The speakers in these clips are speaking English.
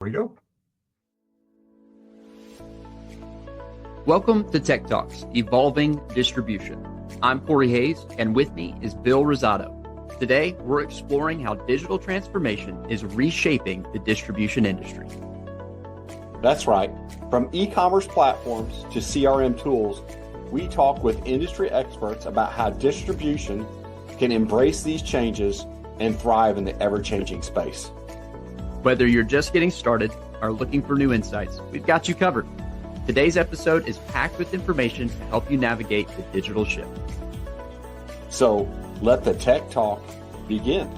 We go. Welcome to Tech Talks, Evolving Distribution. I'm Corey Hayes, and with me is Bill Rosado. Today, we're exploring how digital transformation is reshaping the distribution industry. That's right. From e-commerce platforms to CRM tools, we talk with industry experts about how distribution can embrace these changes and thrive in the ever-changing space. Whether you're just getting started or looking for new insights, we've got you covered. Today's episode is packed with information to help you navigate the digital shift. So let the tech talk begin.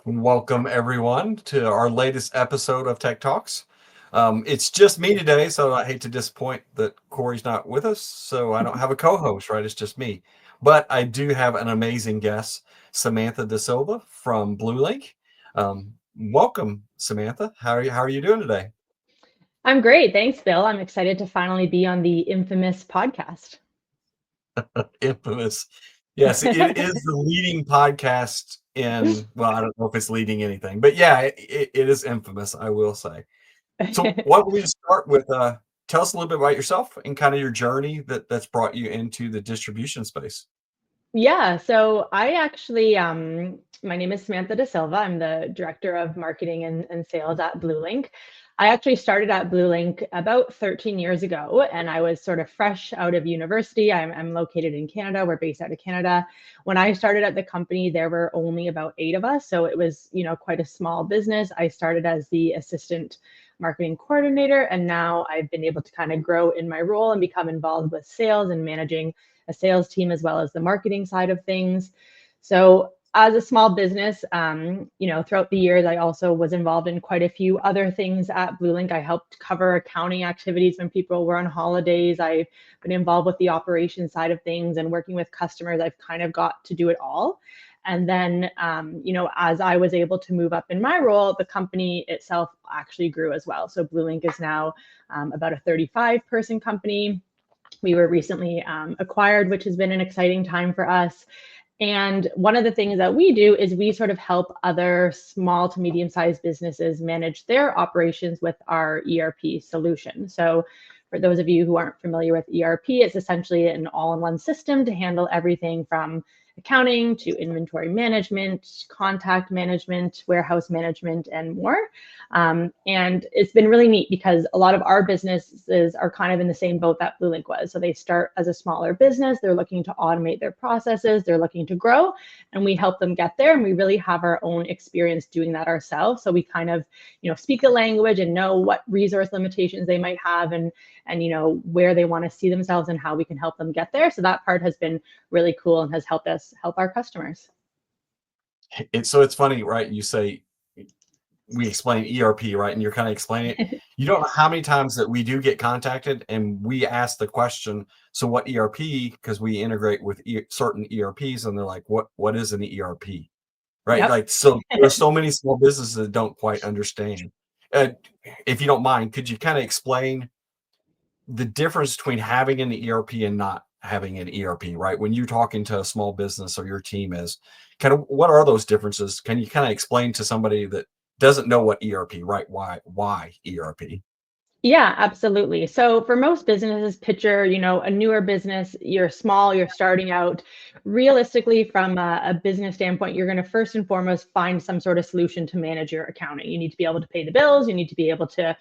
Welcome, everyone, to our latest episode of Tech Talks. It's just me today, so I hate to disappoint that Corey's not with us, so I don't have a co-host, right? It's just me. But I do have an amazing guest, Samantha De Silva from Blue Link. Welcome, Samantha. How are you doing today? I'm great. Thanks, Bill. I'm excited to finally be on the infamous podcast. Infamous. Yes, it is the leading podcast in, well, I don't know if it's leading anything, but yeah, it is infamous, I will say. So why don't we just start with, tell us a little bit about yourself and kind of your journey that's brought you into the distribution space. Yeah, so I actually, my name is Samantha De Silva. I'm the Director of Marketing and Sales at Blue Link. I actually started at Blue Link about 13 years ago, and I was sort of fresh out of university. I'm located in Canada. We're based out of Canada. When I started at the company, there were only about 8 of us, so it was, quite a small business. I started as the assistant marketing coordinator, and now I've been able to kind of grow in my role and become involved with sales and managing a sales team as well as the marketing side of things. So as a small business, throughout the years, I also was involved in quite a few other things at Blue Link. I helped cover accounting activities when people were on holidays. I've been involved with the operations side of things and working with customers. I've kind of got to do it all. And then, as I was able to move up in my role, the company itself actually grew as well. So Blue Link is now about a 35-person company. We were recently acquired, which has been an exciting time for us. And one of the things that we do is we sort of help other small to medium-sized businesses manage their operations with our ERP solution. So for those of you who aren't familiar with ERP, it's essentially an all-in-one system to handle everything from accounting to inventory management, contact management, warehouse management, and more. And it's been really neat because a lot of our businesses are kind of in the same boat that Blue Link was. So they start as a smaller business, they're looking to automate their processes, they're looking to grow, and we help them get there. And we really have our own experience doing that ourselves. So we kind of, speak the language and know what resource limitations they might have and where they want to see themselves and how we can help them get there. So that part has been really cool and has helped us help our customers. It's funny, right? You say we explain ERP, right? And you're kind of explaining it. You don't know how many times that we do get contacted and we ask the question, so what ERP? Because we integrate with certain ERPs, and they're like, what is an ERP? Right? Yep. Like, so there's so many small businesses that don't quite understand. If you don't mind, could you kind of explain the difference between having an ERP and not having an ERP, right? When you're talking to a small business or your team is, kind of what are those differences? Can you kind of explain to somebody that doesn't know what ERP, right? Why ERP? Yeah, absolutely. So for most businesses, picture, a newer business, you're small, you're starting out. Realistically, from a business standpoint, you're going to first and foremost find some sort of solution to manage your accounting. You need to be able to pay the bills. You need to be able to,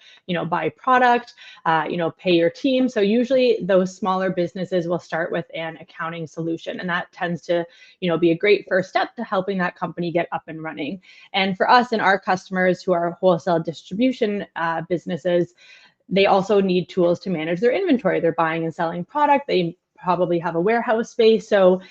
buy product, pay your team. So usually those smaller businesses will start with an accounting solution. And that tends to, be a great first step to helping that company get up and running. And for us and our customers who are wholesale distribution businesses, they also need tools to manage their inventory. They're buying and selling product. They probably have a warehouse space. So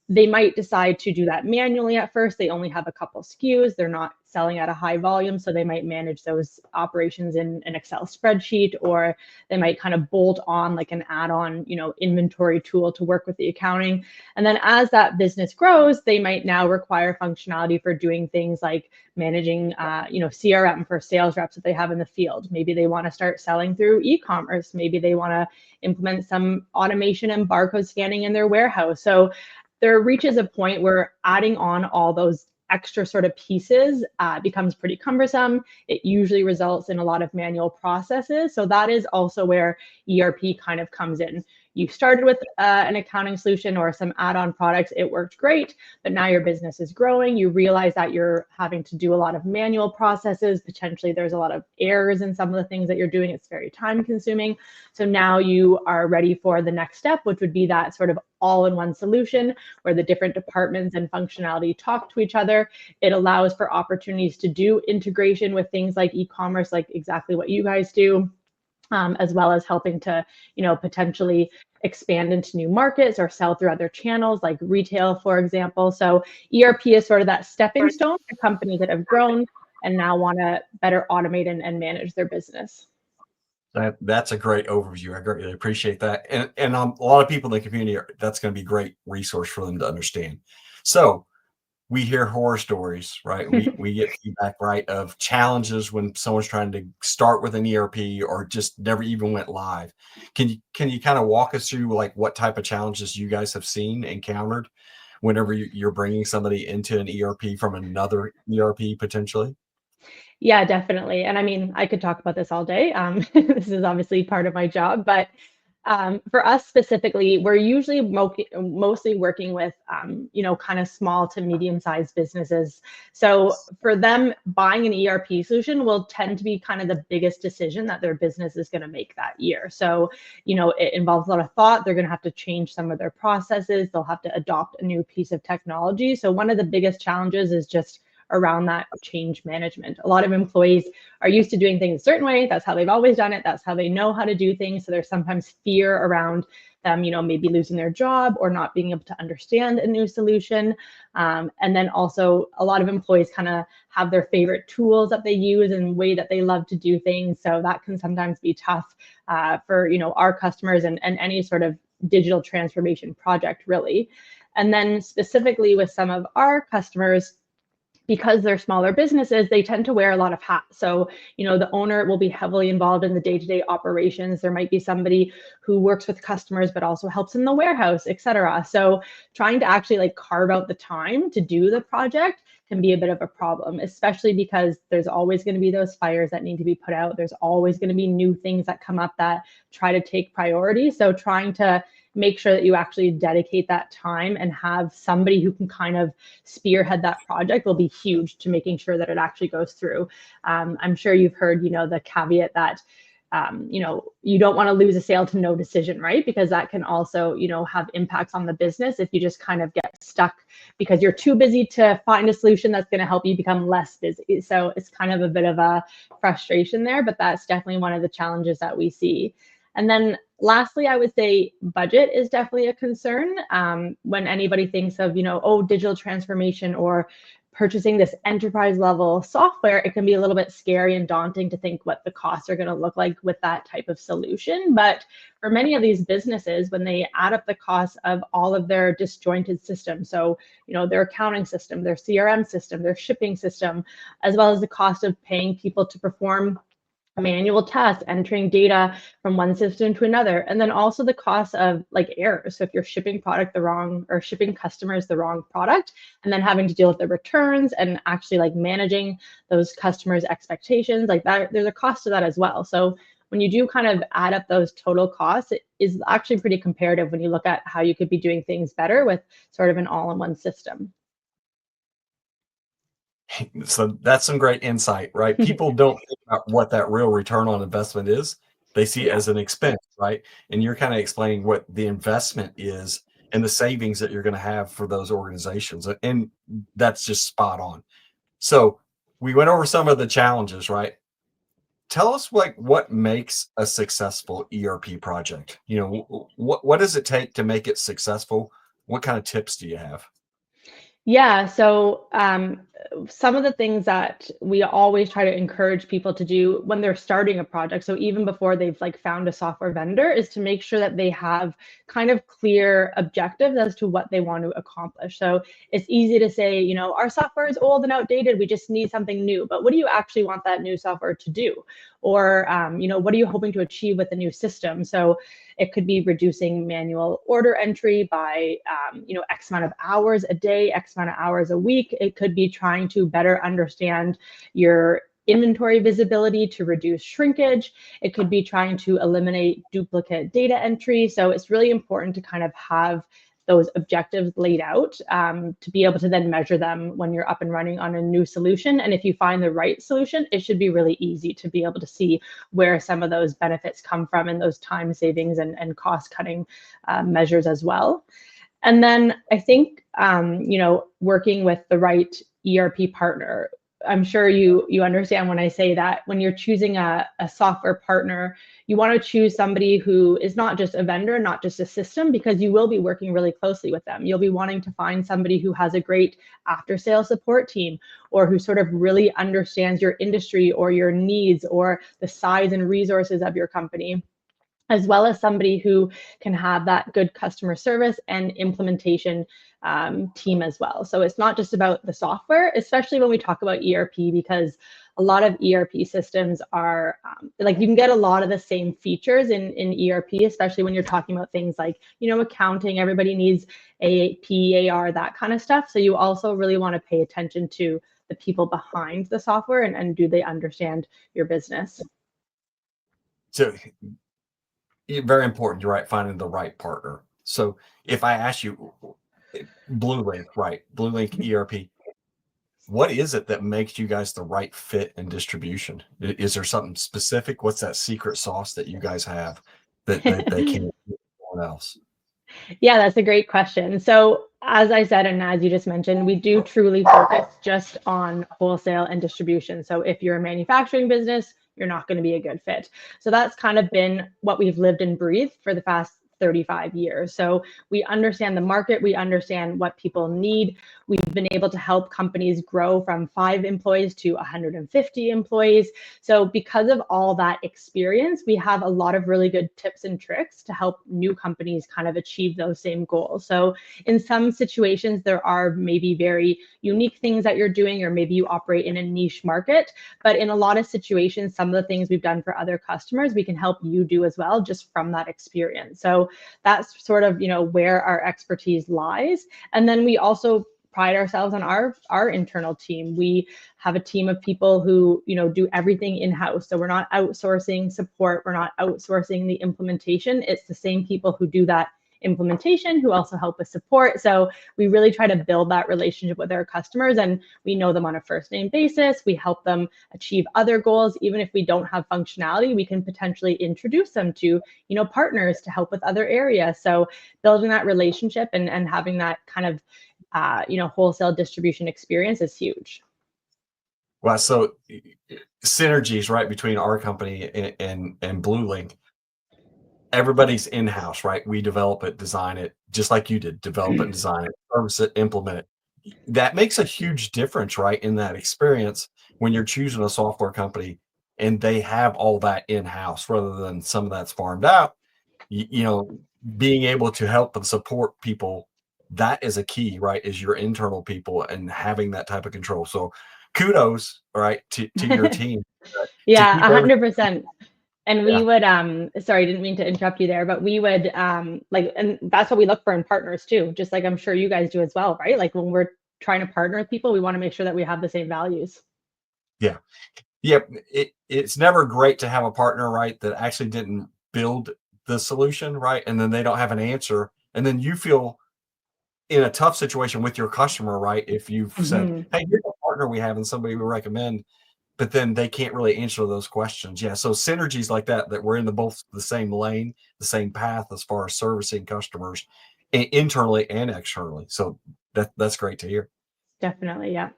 they might decide to do that manually at first. They only have a couple SKUs. They're not selling at a high volume. So they might manage those operations in an Excel spreadsheet, or they might kind of bolt on like an add-on, inventory tool to work with the accounting. And then as that business grows, they might now require functionality for doing things like managing, CRM for sales reps that they have in the field. Maybe they want to start selling through e-commerce. Maybe they want to implement some automation and barcode scanning in their warehouse. So there reaches a point where adding on all those extra sort of pieces becomes pretty cumbersome. It usually results in a lot of manual processes. So that is also where ERP kind of comes in. You started with an accounting solution or some add-on products, it worked great, but now your business is growing. You realize that you're having to do a lot of manual processes. Potentially there's a lot of errors in some of the things that you're doing. It's very time consuming. So now you are ready for the next step, which would be that sort of all-in-one solution where the different departments and functionality talk to each other. It allows for opportunities to do integration with things like e-commerce, like exactly what you guys do. As well as helping to, potentially expand into new markets or sell through other channels like retail, for example. So ERP is sort of that stepping stone for companies that have grown and now want to better automate and manage their business. That's a great overview. I greatly appreciate that. And a lot of people in the community, that's going to be a great resource for them to understand. So we hear horror stories, right? We get feedback, right, of challenges when someone's trying to start with an ERP or just never even went live. Can you kind of walk us through like what type of challenges you guys have seen, encountered whenever you're bringing somebody into an ERP from another ERP potentially? Yeah, definitely. And I mean, I could talk about this all day. This is obviously part of my job, but for us specifically, we're usually mostly working with, kind of small to medium-sized businesses. So for them, buying an ERP solution will tend to be kind of the biggest decision that their business is going to make that year. So, it involves a lot of thought. They're going to have to change some of their processes. They'll have to adopt a new piece of technology. So one of the biggest challenges is just around that change management. A lot of employees are used to doing things a certain way. That's how they've always done it. That's how they know how to do things. So there's sometimes fear around them, maybe losing their job or not being able to understand a new solution. And then also a lot of employees kind of have their favorite tools that they use and way that they love to do things. So that can sometimes be tough for, our customers and any sort of digital transformation project, really. And then specifically with some of our customers, because they're smaller businesses, they tend to wear a lot of hats. So, the owner will be heavily involved in the day-to-day operations. There might be somebody who works with customers, but also helps in the warehouse, et cetera. So trying to actually like carve out the time to do the project can be a bit of a problem, especially because there's always going to be those fires that need to be put out. There's always going to be new things that come up that try to take priority. So trying to make sure that you actually dedicate that time and have somebody who can kind of spearhead that project will be huge to making sure that it actually goes through. I'm sure you've heard, the caveat that, you don't want to lose a sale to no decision, right? Because that can also, have impacts on the business if you just kind of get stuck because you're too busy to find a solution that's going to help you become less busy. So it's kind of a bit of a frustration there, but that's definitely one of the challenges that we see. And then lastly, I would say budget is definitely a concern. When anybody thinks of, digital transformation or purchasing this enterprise level software, it can be a little bit scary and daunting to think what the costs are going to look like with that type of solution. But for many of these businesses, when they add up the costs of all of their disjointed systems, so, their accounting system, their CRM system, their shipping system, as well as the cost of paying people to perform manual tests, entering data from one system to another, and then also the cost of like errors. So if you're shipping product the wrong or shipping customers the wrong product, and then having to deal with the returns and actually like managing those customers' expectations, like that, there's a cost to that as well. So when you do kind of add up those total costs, it is actually pretty comparative when you look at how you could be doing things better with sort of an all-in-one system. So that's some great insight, right? People don't think about what that real return on investment is. They see it as an expense, right? And you're kind of explaining what the investment is and the savings that you're going to have for those organizations. And that's just spot on. So we went over some of the challenges, right? Tell us like what makes a successful ERP project. What does it take to make it successful? What kind of tips do you have? Yeah, so some of the things that we always try to encourage people to do when they're starting a project, so even before they've like found a software vendor, is to make sure that they have kind of clear objectives as to what they want to accomplish. So it's easy to say, our software is old and outdated, we just need something new. But what do you actually want that new software to do? Or, what are you hoping to achieve with the new system? So It could be reducing manual order entry by, X amount of hours a day, X amount of hours a week. It could be trying to better understand your inventory visibility to reduce shrinkage. It could be trying to eliminate duplicate data entry. So it's really important to kind of have those objectives laid out to be able to then measure them when you're up and running on a new solution. And if you find the right solution, it should be really easy to be able to see where some of those benefits come from and those time savings and cost cutting measures as well. And then I think, working with the right ERP partner. I'm sure you understand when I say that when you're choosing a software partner, you want to choose somebody who is not just a vendor, not just a system, because you will be working really closely with them. You'll be wanting to find somebody who has a great after-sales support team, or who sort of really understands your industry or your needs or the size and resources of your company, as well as somebody who can have that good customer service and implementation team as well. So it's not just about the software, especially when we talk about ERP, because a lot of ERP systems are like, you can get a lot of the same features in ERP, especially when you're talking about things like, accounting. Everybody needs AP, AR, that kind of stuff. So you also really want to pay attention to the people behind the software and do they understand your business? So very important, you're right, finding the right partner. So if I ask you, Blue Link, right? Blue Link ERP. What is it that makes you guys the right fit in distribution? Is there something specific? What's that secret sauce that you guys have that they can't do with anyone else? Yeah, that's a great question. So as I said, and as you just mentioned, we do truly focus just on wholesale and distribution. So if you're a manufacturing business, you're not going to be a good fit. So that's kind of been what we've lived and breathed for the past 35 years. So we understand the market, we understand what people need. We've been able to help companies grow from 5 employees to 150 employees. So because of all that experience, we have a lot of really good tips and tricks to help new companies kind of achieve those same goals. So in some situations, there are maybe very unique things that you're doing, or maybe you operate in a niche market. But in a lot of situations, some of the things we've done for other customers, we can help you do as well, just from that experience. So that's sort of, where our expertise lies. And then we also pride ourselves on our internal team. We have a team of people who, do everything in-house. So we're not outsourcing support. We're not outsourcing the implementation. It's the same people who do that implementation who also help with support. So we really try to build that relationship with our customers, and we know them on a first name basis. We help them achieve other goals. Even if we don't have functionality, we can potentially introduce them to, partners to help with other areas. So building that relationship and having that kind of, wholesale distribution experience is huge. Well, so synergies, right, between our company and Blue Link. Everybody's in-house, right? We develop it, design it, just like you did, develop it and design it, service it, implement it. That makes a huge difference, right, in that experience when you're choosing a software company and they have all that in-house rather than some of that's farmed out. Being able to help and support people, that is a key, right? Is your internal people and having that type of control. So kudos, right, to your team. To Yeah, keep everything. 100%. And we Yeah. would, sorry, didn't mean to interrupt you there, but we would and that's what we look for in partners too, just like I'm sure you guys do as well, right? Like when we're trying to partner with people, we want to make sure that we have the same values. Yeah. Yeah. It's never great to have a partner, right, that actually didn't build the solution, right? And then they don't have an answer. And then you feel in a tough situation with your customer, right? If you've said, Mhm. hey, here's a partner we have and somebody we recommend, but then they can't really answer those questions. Yeah. So synergies like that we're in both the same lane, the same path as far as servicing customers internally and externally. So that's great to hear. Definitely, yeah.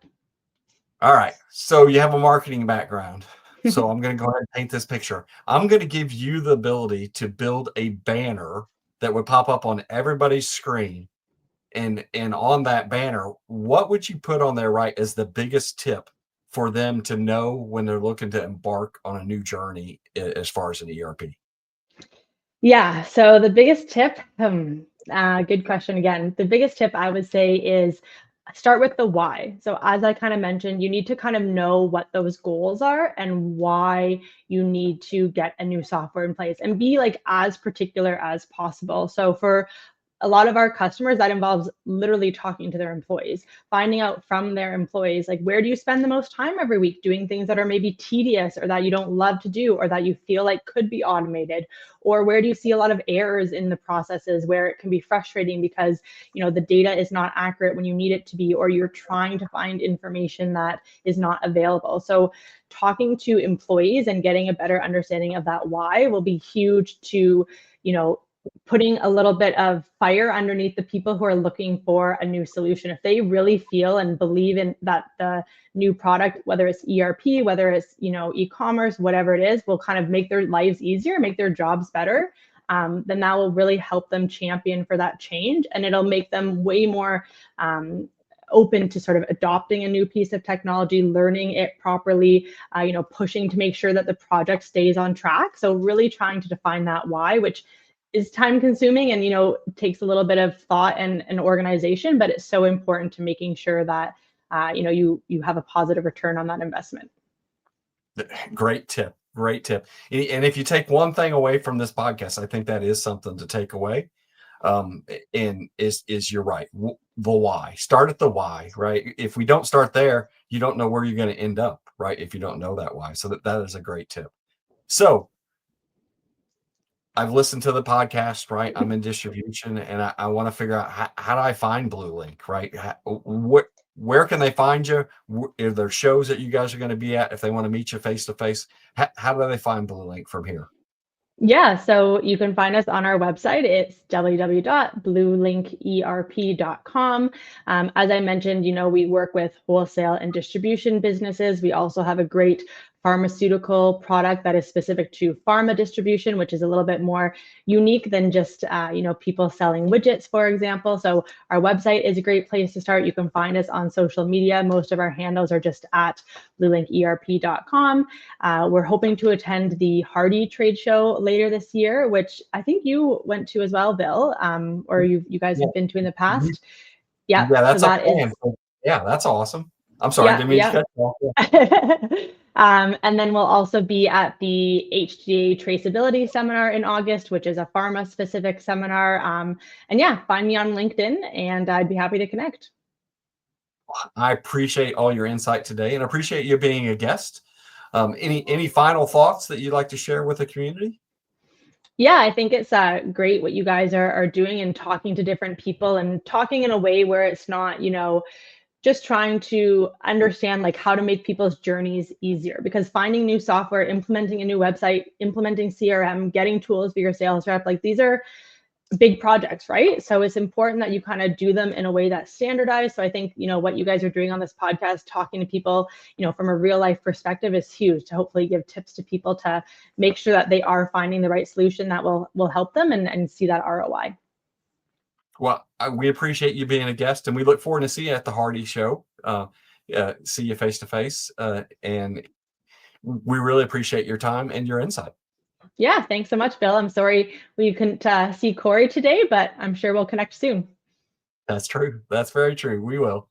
All right. So you have a marketing background. So I'm going to go ahead and paint this picture. I'm going to give you the ability to build a banner that would pop up on everybody's screen. And on that banner, what would you put on there, right, as the biggest tip for them to know when they're looking to embark on a new journey as far as an ERP? Yeah. So the biggest tip, good question again. The biggest tip I would say is start with the why. So as I kind of mentioned, you need to kind of know what those goals are and why you need to get a new software in place, and be like as particular as possible. So for a lot of our customers, that involves literally talking to their employees, finding out from their employees, like, where do you spend the most time every week doing things that are maybe tedious or that you don't love to do or that you feel like could be automated? Or where do you see a lot of errors in the processes where it can be frustrating because, you know, the data is not accurate when you need it to be, or you're trying to find information that is not available. So talking to employees and getting a better understanding of that why will be huge to, you know, putting a little bit of fire underneath the people who are looking for a new solution. If they really feel and believe in that the new product, whether it's ERP, whether it's, you know, e-commerce, whatever it is, will kind of make their lives easier, make their jobs better, then that will really help them champion for that change. And it'll make them way more open to sort of adopting a new piece of technology, learning it properly, you know, pushing to make sure that the project stays on track. So really trying to define that why, which is time consuming and, you know, takes a little bit of thought and organization, but it's so important to making sure that, you know, you have a positive return on that investment. Great tip. Great tip. And if you take one thing away from this podcast, I think that is something to take away. And is you're right. The why. Start at the why, right? If we don't start there, you don't know where you're going to end up, right? If you don't know that why. So that is a great tip. So I've listened to the podcast, right? I'm in distribution and I want to figure out how do I find Blue Link, right? Where can they find you? Are there shows that you guys are going to be at if they want to meet you face to face? How do they find Blue Link from here? Yeah, so you can find us on our website. It's www.bluelinkerp.com. As I mentioned, you know, we work with wholesale and distribution businesses. We also have a great pharmaceutical product that is specific to pharma distribution, which is a little bit more unique than just, you know, people selling widgets, for example. So our website is a great place to start. You can find us on social media. Most of our handles are just at bluelinkerp.com. We're hoping to attend the Hardy trade show later this year, which I think you went to as well, Bill, or you guys have been to in the past. Yeah, that's so that is. Yeah, that's awesome. I'm sorry, didn't mean to cut you off. And then we'll also be at the HTA traceability seminar in August, which is a pharma specific seminar. And yeah, find me on LinkedIn and I'd be happy to connect. I appreciate all your insight today and appreciate you being a guest. Any final thoughts that you'd like to share with the community? Yeah, I think it's great what you guys are doing and talking to different people and talking in a way where it's not, you know, just trying to understand like how to make people's journeys easier, because finding new software, implementing a new website, implementing CRM, getting tools for your sales rep, like these are big projects, right? So it's important that you kind of do them in a way that's standardized. So I think, you know, what you guys are doing on this podcast, talking to people, you know, from a real life perspective is huge to hopefully give tips to people to make sure that they are finding the right solution that will help them and see that ROI. Well, we appreciate you being a guest and we look forward to see you at the Hardy show, see you face to face. And we really appreciate your time and your insight. Yeah, thanks so much, Bill. I'm sorry we couldn't see Corey today, but I'm sure we'll connect soon. That's true. That's very true. We will.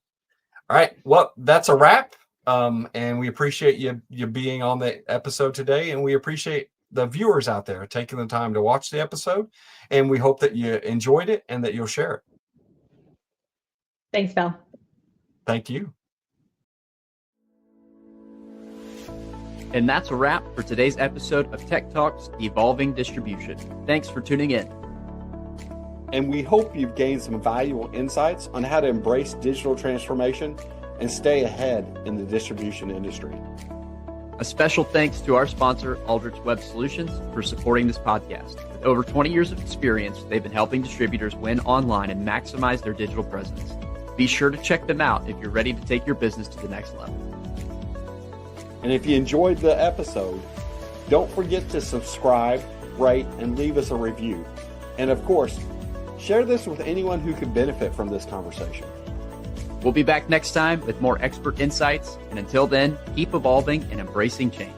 All right. Well, that's a wrap. And we appreciate you being on the episode today. And we appreciate the viewers out there taking the time to watch the episode. And we hope that you enjoyed it and that you'll share it. Thanks, Bill. Thank you. And that's a wrap for today's episode of Tech Talks Evolving Distribution. Thanks for tuning in. And we hope you've gained some valuable insights on how to embrace digital transformation and stay ahead in the distribution industry. A special thanks to our sponsor, Aldrich Web Solutions, for supporting this podcast. With over 20 years of experience, they've been helping distributors win online and maximize their digital presence. Be sure to check them out if you're ready to take your business to the next level. And if you enjoyed the episode, don't forget to subscribe, rate, and leave us a review. And of course, share this with anyone who could benefit from this conversation. We'll be back next time with more expert insights. And until then, keep evolving and embracing change.